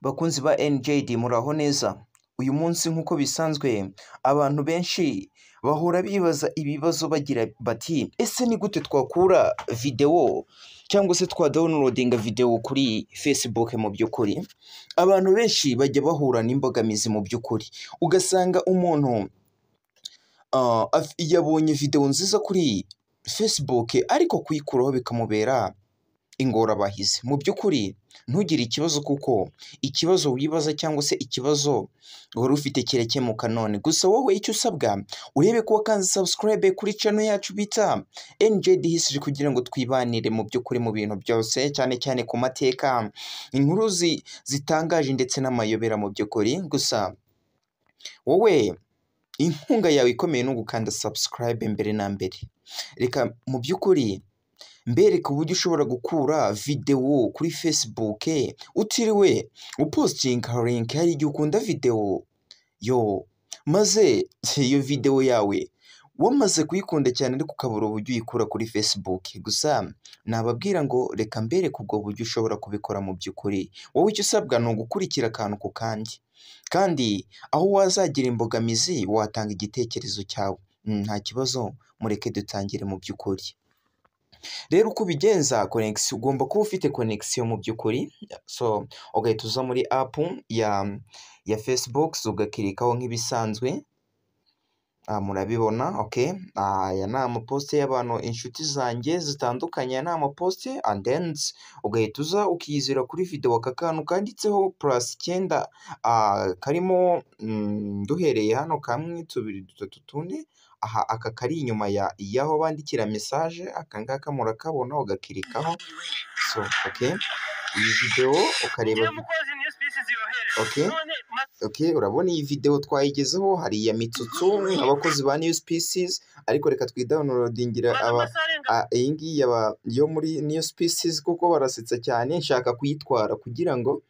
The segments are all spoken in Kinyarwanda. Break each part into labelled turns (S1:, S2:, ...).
S1: Bakunzi ba NJD muraho neza. Uyu munsi nk'uko bisanzwe abantu benshi bahora bibaza ibibazo bagira bati ese ni gute twakura videwo cyangwa se twadawunilodinga videwo kuri Facebook mu by'ukuri. Abantu benshi bajya bahura n'imbogamizi mu by'ukuri, ugasanga umuntu yabonye videwo nziza kuri Facebook ariko kuyikuraho bikamubera ingorabahizi. Mu by'ukuri ntugire ikibazo kuko ikibazo wibaza cyangwa se ikibazo wari ufite kirakemuka none. Gusa wowe icyo usabwa urebe ko wakanze subscribe kuri channel yacu bita NJD History kugira ngo twibanire mu by'ukuri mu bintu byose, cyane cyane ku mateka, inkuru zitangaje ndetse n'amayobera mu by'ukuri. Gusa wowe inkunga yawe ikomeye no gukanda subscribe mbere na mbere. Reka mu by'ukuri mbereka uburyo ushobora gukura videwo kuri Facebook utiriwe upostinga link. Hari igihe ukunda videwo maze iyo videwo yawe wamaze kuyikunda cyane ariko ukabura uburyo uyikura kuri Facebook. Gusa nababwira ngo reka mbereke ubwo buryo ushobora kubikora mu by'ukuri. Wowe icyo usabwa ni ugukurikira akantu ku kandi aho wazagira imbogamizi watanga igitekerezo cyawe. Nta kibazo, mureke dutangire mu by'ukuri. Rero uko ubigenza, connection ugomba kuba ufite connection mu by'ukuri. So ugahita uza muri app ya Facebook ugakirikaho nk'ibisanzwe. Murabibona, okay. Aya ni amaposte y'abantu inshuti zanjye zitandukanye, ni amaposte and then ugahita uza ukiyizira kuri video aka kantu kanditseho +9 karimo duhereye hano 1 2 3 4 aha aka kari inyuma yaho bandikira message, aka ngaka murakabona ugakirikaho. So okay, iyi video ukareba okay, urabona iyi video twayigezeho. hari iya mitsutsu abakozi ba New Species, ariko reka twidownloadingira iyi ngiyi yo muri New Species kuko barasetsa cyane, nshaka kuyitwara kugira ngo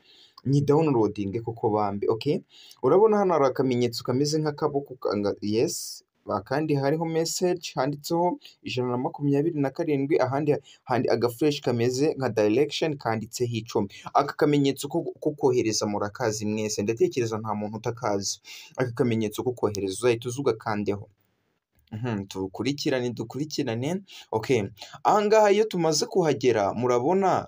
S1: ni downloading kuko bambe. Okay, urabona hano hari akamenyetso kameze nk'akaboko yes, kandi hariho message handitseho 127, ahandi agafresh kameze nka direction kanditseho 10. Aka kamenyetso ko kohereza murakazi mwese, ndatekereza nta muntu utakazi. Aka kamenyetso ko kohereza uzahita ugakandeho. Dukurikirane. Okay, ahangaha iyo tumaze kuhagera murabona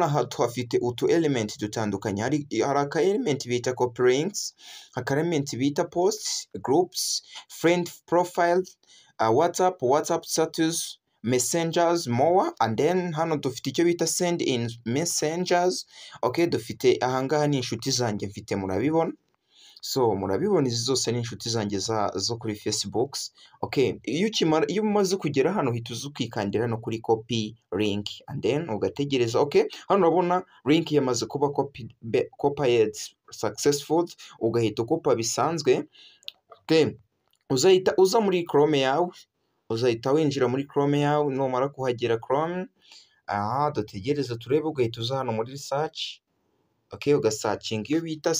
S1: aha tuhafite utu element dutandukanye. hari aka element bita copy links, aka element bita posts, groups, friend profiles, WhatsApp status, messengers, more, and then hano dufite icyo bita send in messengers. Okay, dufite ahangaha ni inshuti zanjye mfite, murabibona. So murabibona izi zose ni inshuti zanjye zo kuri Facebook. Okay, iyo umaze kugera hano hita uza ukikandira no kuri copy link and then ugategereza. Okay, hano urabona link yamaze kuba copied successful, ugahita ukopa bisanzwe. Okay, uzahita uza muri Chrome yawe, uzahita winjira muri Chrome yawe. Numara kuhagera Chrome, dutegereza turebe, ugahita uza hano muri search. Okay, ugasearching iyo bita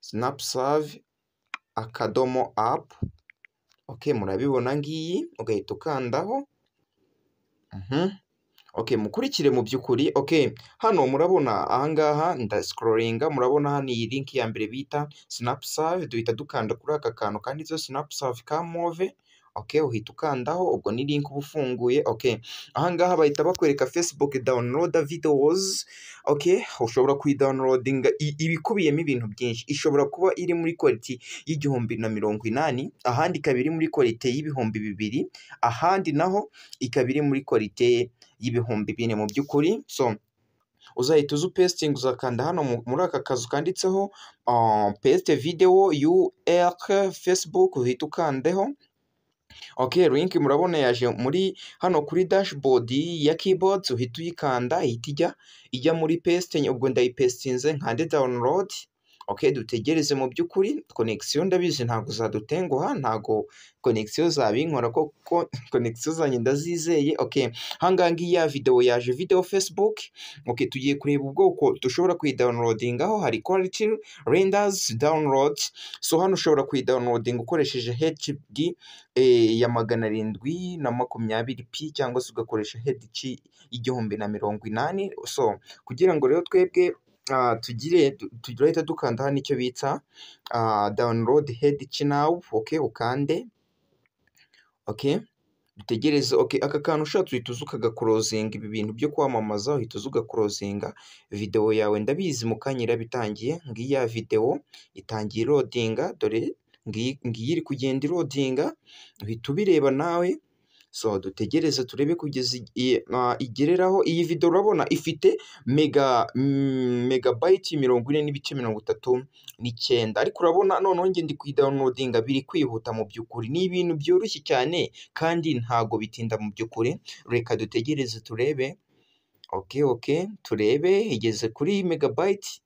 S1: Snapsave akadomo app. Okay, murabibona ngiyi, ugahita ukandaho. Okay, mukurikire mu by'ukuri. Okay, hano murabona ahangaha nda scrollinga, murabona hano iyi link ya mbere bita Snapsave, duhita dukanda kuri aka kantu kanditseho Snapsave ka move. Okay, uhita ukandaho, ubwo ni link ufunguye. Okay, ahangaha bahita bakwereka Facebook download videos. Okay, ushobora kuyidownloadinga ibikubiyemo ibintu byinshi. Ishobora kuba iri muri quality y'1080, ahandi ikaba iri muri quality y'2000, ahandi naho ikaba iri muri quality y'4000 mu by'ukuri. So uzahita pasting, uzakanda hano muri aka kazu kanditseho paste video URL Facebook, uhita ukandeho. Okay, link murabona yaje muri hano kuri dashboard ya keyboards, uhita uyikanda ihita ijya muri paste. Ubwo ndayipestinze nkande download. Okay, dutegereze mu by'ukuri connection ndabizi ntabwo zadutenguha, ntago connection zabinkora koko connection zanjye ndazizeye. Okay, ahangaha ngiyi ya video yaje video Facebook. Okay, tugiye kureba ubwoko dushobora kuyidownloadingaho, hari quality renders download. So hano ushobora kuyidownloading ukoresheje HD ya 720p cyangwa se ugakoresha HD y'igihumbi na 180. So kugira ngo rero twebwe turahita dukanda hano icyo bita download HD now. Okay, ukande. Okay, dutegereze. Okay, aka kantu ushaka tuhita uza ukagakorozinga, ibi bintu byo kwamamaza uhita uza ugakorozinga. Video yawe ndabizi mu kanya irabitangiye, ngiyi ya video itangiye irodinga, dore ngiyi iri kugenda irodinga, uhita ubireba nawe. So dutegereze turebe kugeza igereraho. Iyi video urabona ifite megabyte 40.39, ariko urabona noneho njye ndi kuyidownloadinga biri kwihuta mu by'ukuri. Ni ibintu byoroshye cyane kandi ntago bitinda mu by'ukuri. Reka dutegereze turebe. Okay, turebe igeze kuri megabyte.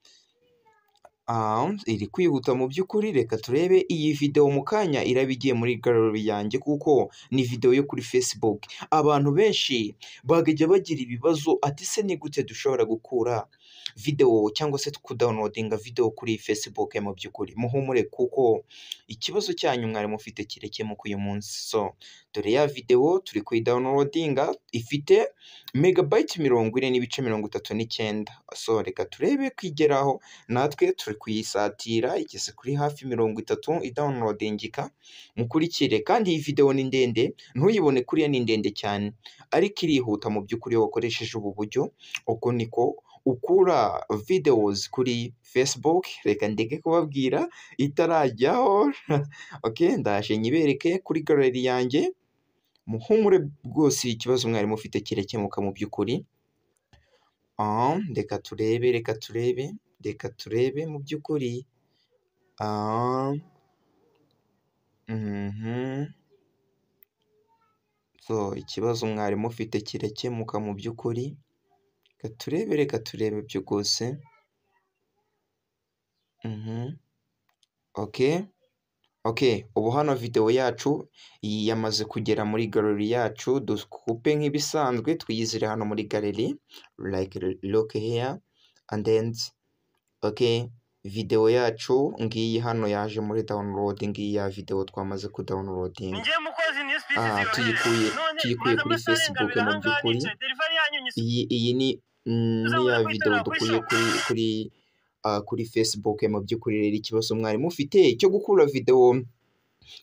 S1: Iri kwihuta mu by'ukuri. Reka turebe iyi video mu kanya iraba igiye muri gallery yanjye, kuko ni video yo kuri Facebook. Abantu benshi bagajya bagira ibibazo ati se ni gute dushobora gukura video cyangwa se kudownloadinga video kuri Facebook. Mu by'ukuri muhumure, kuko ikibazo cyanyu mwari mufite kirekemuka uyu munsi. So dore ya video turi kuyidownloadinga, ifite megabyte 40.39. So reka turebe kwigeraho natwe turi kuyisatira, igeze kuri hafi 30 idownloadingika. Mukurikire, kandi iyi video ni ndende, ntuyibone kuriya ni ndende cyane, ariko irihuta mu by'ukuri iyo wakoresheje ubu buryo. Uko niko ukura videos kuri Facebook. Reka ndeke kubabwira itarajyaho. Okay, ndaje nyibereke kuri gallery yanjye. Muhumure rwose ikibazo mwari mufite kirekemuka mu by'ukuri. Reka turebe mu by'ukuri. So ikibazo mwari mufite kirekemuka mu by'ukuri. Reka turebe byo rwose. Okay, ubu hano video yacu yamaze kugera muri gallery yacu. Dukupe nk'ibisanzwe twiyizire hano muri gallery, like look here and then okay, video yacu ngiyi hano yaje muri download. Ngiyi ya video twamaze kudownloading, tuyikuye kuri Facebook. Mu by'ukuri iyi ni ya video dukuye kuri Facebook. Mu by'ukuri rero ikibazo mwari mufite cyo gukura video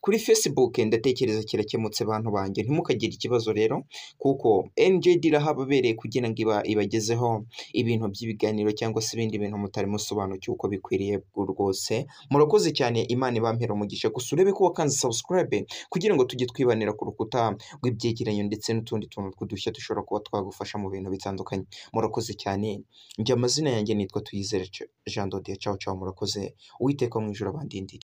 S1: kuri Facebook ndatekereza kirakemutse bantu banjye. Ntimukagire ikibazo rero, kuko NJD irahababereye kugira ngo ibagezeho ibintu by'ibiganiro cyangwa se ibindi bintu mutari musobanukiwe uko bikwiriye rwose. Murakoze cyane, Imana ibampera umugisha. Gusa urebe ko wakanze subscribe kugira ngo tujye twibanira ku rukuta rw'ibyegeranyo ndetse n'utundi tuntu tw'udushya dushobora kuba twagufasha mu bintu bitandukanye. Murakoze cyane. Njye amazina yanjye nitwa Tuyizere Jean de Dieu. Ciao, murakoze. Uwiteka mu ijuru abandindire.